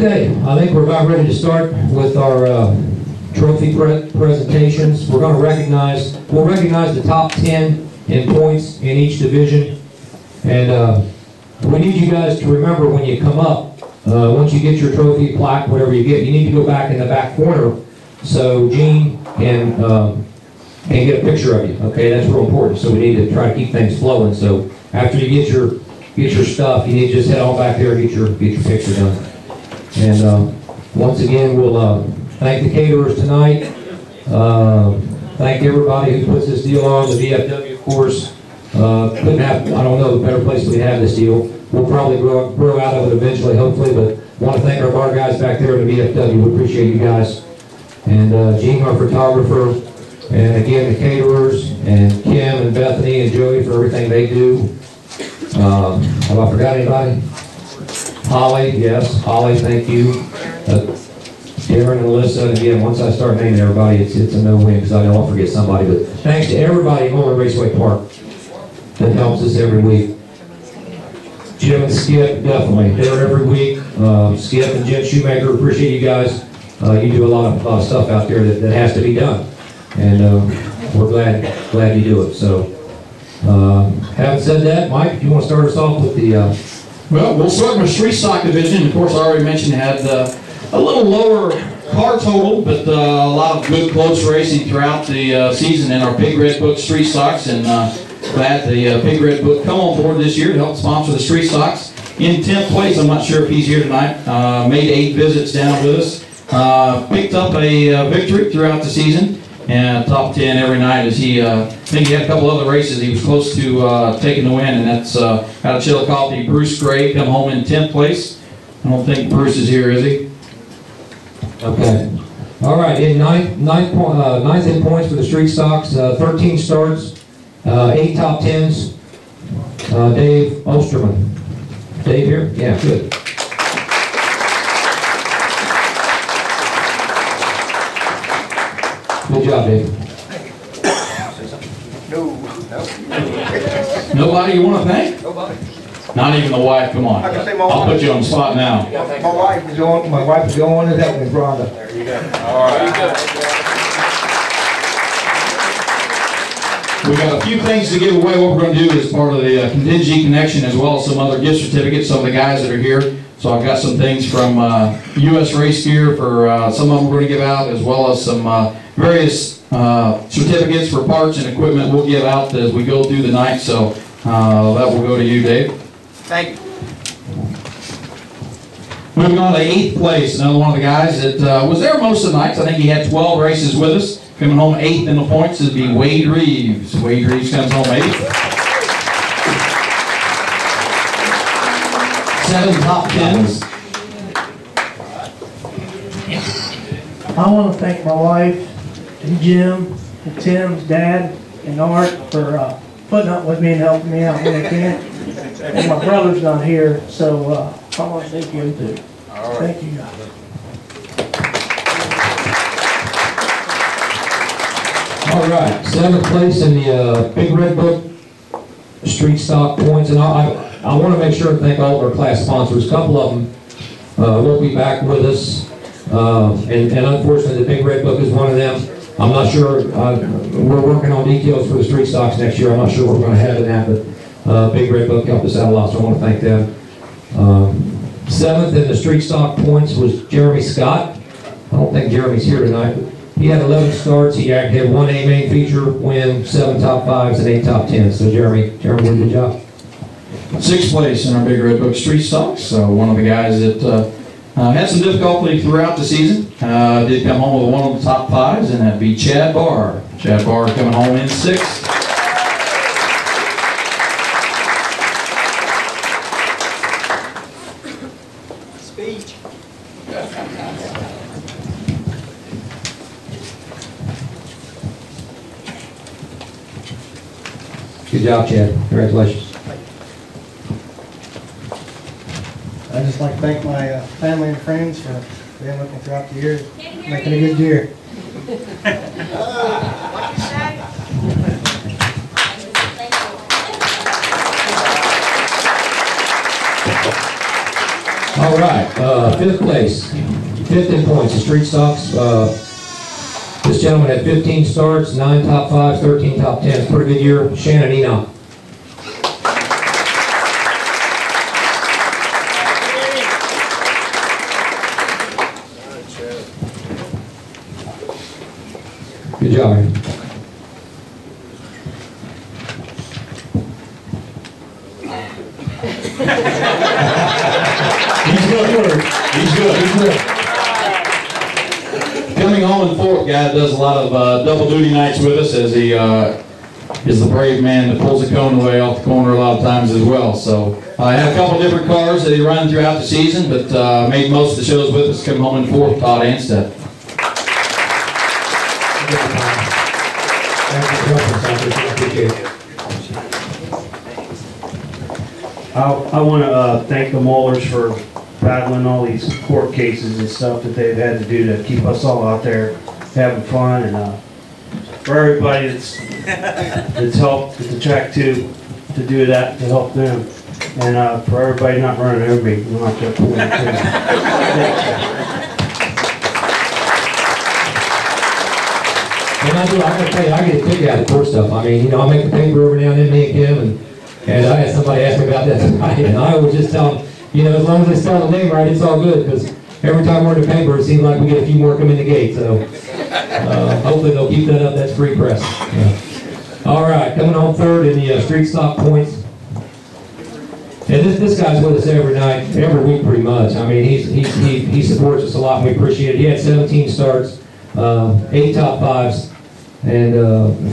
Okay, I think we're about ready to start with our trophy presentations. We're going to we'll recognize the top 10 in points in each division. And we need you guys to remember when you come up, once you get your trophy, plaque, whatever you get, you need to go back in the back corner so Gene can get a picture of you. Okay, that's real important. So we need to try to keep things flowing. So after you get your stuff, you need to just head on back there and get your picture done. And once again, we'll thank the caterers tonight. Thank everybody who puts this deal on. The VFW, of course, couldn't have, I don't know, a better place we have this deal. We'll probably grow out of it eventually, hopefully, but want to thank our bar guys back there in the VFW. We appreciate you guys. And Gene, our photographer, and again, the caterers, and Kim and Bethany and Joey for everything they do. Have I forgot anybody? Holly, yes. Holly, thank you. Darren and Alyssa, and again, once I start naming everybody, it's a no-win because I know I'll forget somebody. But thanks to everybody at Raceway Park that helps us every week. Jim and Skip, definitely. They're every week. Skip and Jim Shoemaker, appreciate you guys. You do a lot of stuff out there that has to be done. And we're glad you do it. So, having said that, Mike, if you want to start us off with the... Well, we'll start with the street stock division. Of course, I already mentioned it had a little lower car total, but a lot of good close racing throughout the season in our Big Red Book street stocks. And glad the Big Red Book come on board this year to help sponsor the street stocks. In 10th place, I'm not sure if he's here tonight, made 8 visits down with us. Picked up a victory throughout the season. And top 10 every night as he, I think he had a couple other races he was close to taking the win, and that's out of Chillicothe. Bruce Gray come home in 10th place. I don't think Bruce is here, is he? Okay. All right, in ninth in points for the street stocks, 13 starts, 8 top 10s. Dave Osterman. Dave here? Yeah, good. Good job, Dave. Nobody you want to thank? Nobody. Not even the wife. Come on. I'll put you on the spot now. My wife is the only one that helped me, Rhonda. There you go. All right. We got a few things to give away. What we're going to do is part of the contingency connection, as well as some other gift certificates. Some of the guys that are here. So I've got some things from U.S. Race Gear for some of them we're going to give out, as well as some various certificates for parts and equipment we'll give out as we go through the night. So that will go to you, Dave. Thank you. Moving on to 8th place, another one of the guys that was there most of the nights. I think he had 12 races with us. Coming home 8th in the points would be Wade Reeves. Wade Reeves comes home 8th. 7 top 10s. I want to thank my wife and Jim and Tim's dad and Art for putting up with me and helping me out when they can. And my brother's not here, so I want to thank him too. Thank you guys. All right, 7th place in the Big Red Book street stock points, and I want to make sure to thank all of our class sponsors. A couple of them won't be back with us, and unfortunately the Big Red Book is one of them. I'm not sure, we're working on details for the street stocks next year. I'm not sure what we're going to have in that, but Big Red Book helped us out a lot, so I want to thank them. 7th in the street stock points was Jeremy Scott. I don't think Jeremy's here tonight, but he had 11 starts. He had 1 A main feature win, 7 top 5s, and 8 top 10s. So Jeremy did a good job. 6th place in our Big Red Book street stocks. So one of the guys that had some difficulty throughout the season. Did come home with one of the top 5s, and that'd be Chad Barr. Chad Barr coming home in 6th. Speech. Good job, Chad. Congratulations. I'd just like to thank my family and friends for being with me throughout the year, making a good year. All right, fifth place, fifth in points, the Street Stocks. This gentleman had 15 starts, 9 top 5s, 13 top 10s. Pretty good year. Shannon Enoch. Good job, man. He's good. He's good. He's good. Coming home in fourth, guy that does a lot of double duty nights with us, as he is the brave man that pulls the cone away off the corner a lot of times as well. So I had a couple different cars that he run throughout the season, but made most of the shows with us. Come home in fourth, Todd Anstead. I want to thank the Maulers for battling all these court cases and stuff that they've had to do to keep us all out there having fun, and for everybody that's helped at the track too, to do that, to help them, and for everybody not running over me. I'm not gonna pull it And I gotta tell you, I get a kick out of court stuff. I mean, you know, I make the paper every now and then, me and Kim, and I had somebody ask me about that tonight, and I always just tell them, you know, as long as they spell the name right, it's all good, because every time we're in the paper, it seems like we get a few more come in the gate, so hopefully they'll keep that up. That's free press. Yeah. All right, coming home third in the street stock points. And this guy's with us every night, every week pretty much. I mean, he supports us a lot, and we appreciate it. He had 17 starts, 8 top 5s, and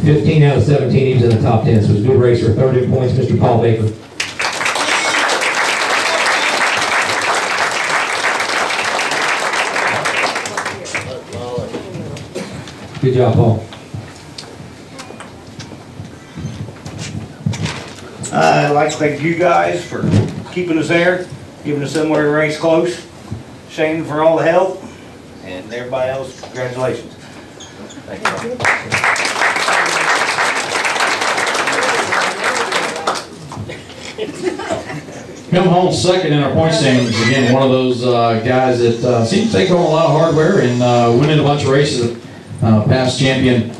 15 out of 17 he was in the top 10, so he was a good racer. Third in points, Mr. Paul Baker. Good job, Paul. I'd like to thank you guys for keeping us there, giving us somewhere to race close. Shane for all the help, and everybody else, congratulations. Thank you. Come home second in our point standings. Again, one of those guys that seems to take home a lot of hardware and winning a bunch of races. Past champion,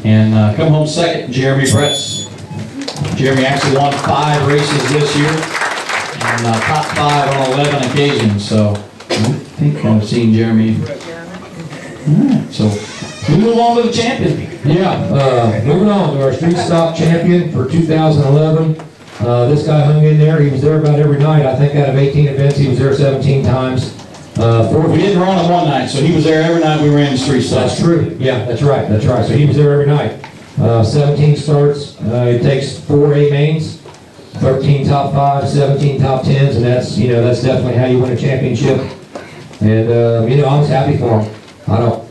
and come home second, Jeremy Bretz. Jeremy actually won 5 races this year, and top 5 on 11 occasions, so I think I've seen Jeremy. Alright, so we move on to the champion. Yeah, moving on to our street stock champion for 2011. This guy hung in there. He was there about every night. I think out of 18 events, he was there 17 times. We didn't run on one night, so he was there every night we ran the street stock. That's true. Yeah, that's right. That's right. So he was there every night. 17 starts. It takes 4 A mains, 13 top 5s, 17 top 10s, and that's, you know, that's definitely how you win a championship. And you know, I was happy for him. I don't,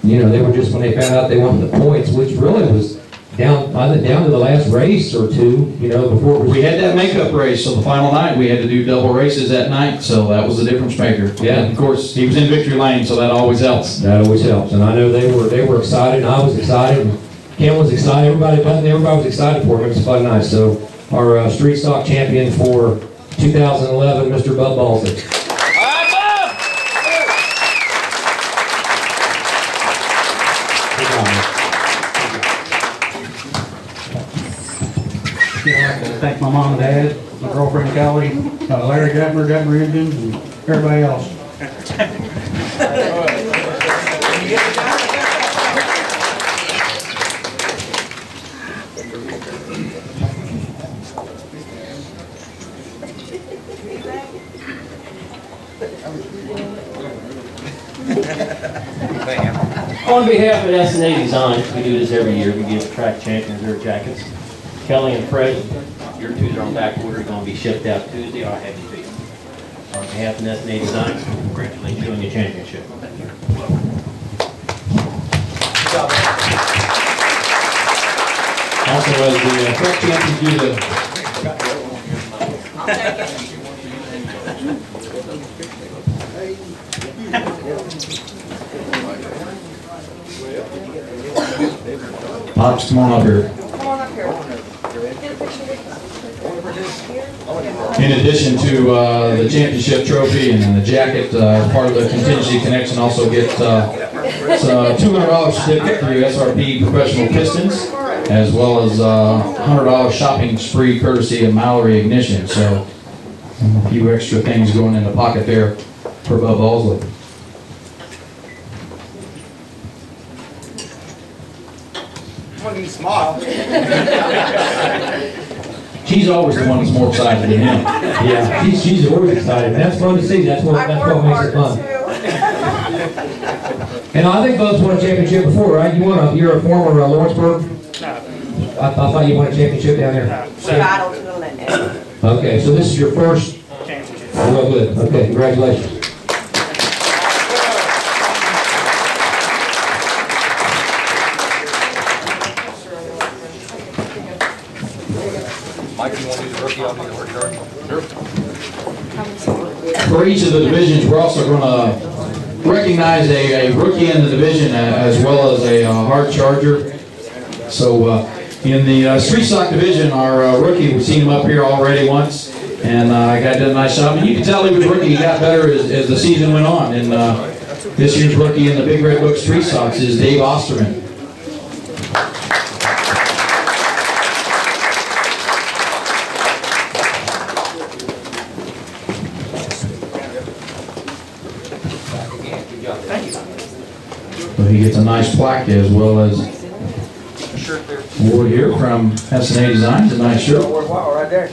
you know, they were just, when they found out they wanted the points, which really was down to the last race or two, you know, before we had that makeup race. So the final night we had to do double races that night, so that was the difference maker. Yeah, and of course he was in victory lane, so that always helps. That always helps, and I know they were excited, and I was excited, and Ken was excited. Everybody was excited for him. It was a fun night. So our street stock champion for 2011, Mr. Bub Balsik. I'd like to thank my mom and dad, my girlfriend Kelly, Larry Gutmer, Engine, and everybody else. On behalf of S&A Designs, we do this every year. We give track champions their jackets. Kelly and Fred, your twos are on back order. Going to be shipped out Tuesday. I'll have you to you. On behalf of S&A Designs, congratulate you on your championship. Also, as the track champions do the Pops, come on up here. Come on up here. Get a picture with us. Here. In addition to the championship trophy and the jacket, part of the contingency connection also get $200 certificate through SRP Professional Pistons, as well as $100 shopping spree courtesy of Mallory Ignition. So a few extra things going in the pocket there for Bub Balsley. When you smile. She's always the one that's more excited than him. Yeah, she's always excited. And that's fun to see. That's what makes it fun. And I think Bub's won a championship before, right? You're a former Lawrenceburg? No. I thought you won a championship down there. Battle to the limit. Okay, so this is your first. Championship. Well, good. Okay, congratulations. Mike, you want to do the rookie? I'll do the rookie. For each of the divisions, we're also going to recognize a rookie in the division as well as a hard charger. So in the street stock division, our rookie, we've seen him up here already once, and I did a nice job. And you can tell he was rookie. He got better as the season went on. And this year's rookie in the Big Red Book Street Stocks is Dave Osterman. So he gets a nice plaque as well as award here from S&A Designs, a nice shirt. Wow, right there.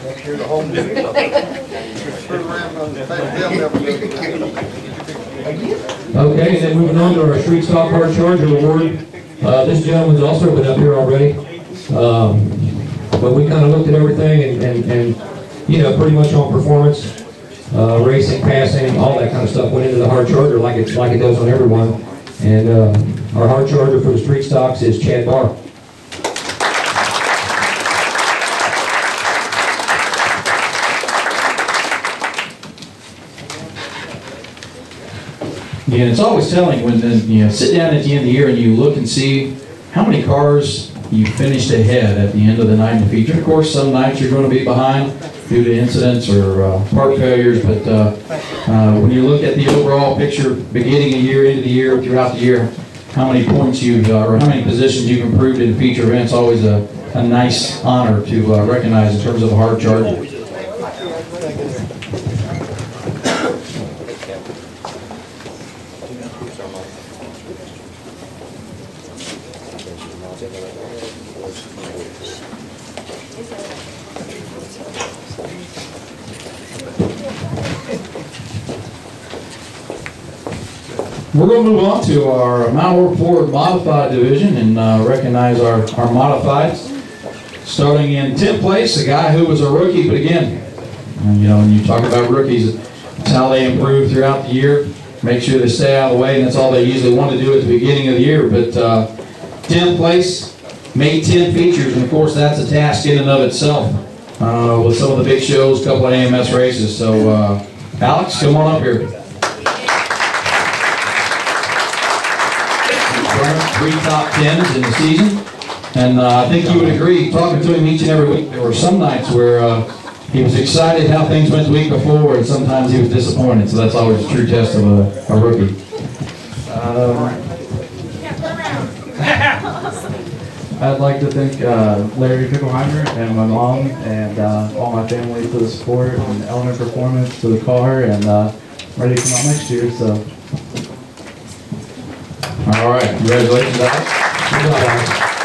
Make sure the whole movie. Okay, and then moving on to our Street Stock Hard Charger Award. This gentleman's also been up here already. But we kind of looked at everything and you know, pretty much on performance, racing, passing, all that kind of stuff went into the hard charger like it does on everyone. And our hard charger for the Street Stocks is Chad Barr. Yeah, and it's always telling when you sit down at the end of the year and you look and see how many cars you finished ahead at the end of the night in the feature. Of course, some nights you're going to be behind due to incidents or part failures, but when you look at the overall picture, beginning a year, into the year, throughout the year, how many points you've, or how many positions you've improved in feature events, always a nice honor to recognize in terms of a hard charger. We're going to move on to our Mount Ford Modified Division and recognize our Modifieds. Starting in 10th place, a guy who was a rookie, but again, you know, when you talk about rookies, it's how they improve throughout the year. Make sure they stay out of the way, and that's all they usually want to do at the beginning of the year. But 10th place, made 10 features, and of course that's a task in and of itself with some of the big shows, a couple of AMS races. So Alex, come on up here. 3 top 10s in the season, and I think you would agree, talking to him each and every week, there were some nights where he was excited how things went the week before, and sometimes he was disappointed, so that's always a true test of a rookie. I'd like to thank Larry Pickelheimer and my mom and all my family for the support and Element Performance for the car, and ready to come out next year, so. All right, congratulations, Alex. Good job, Alex.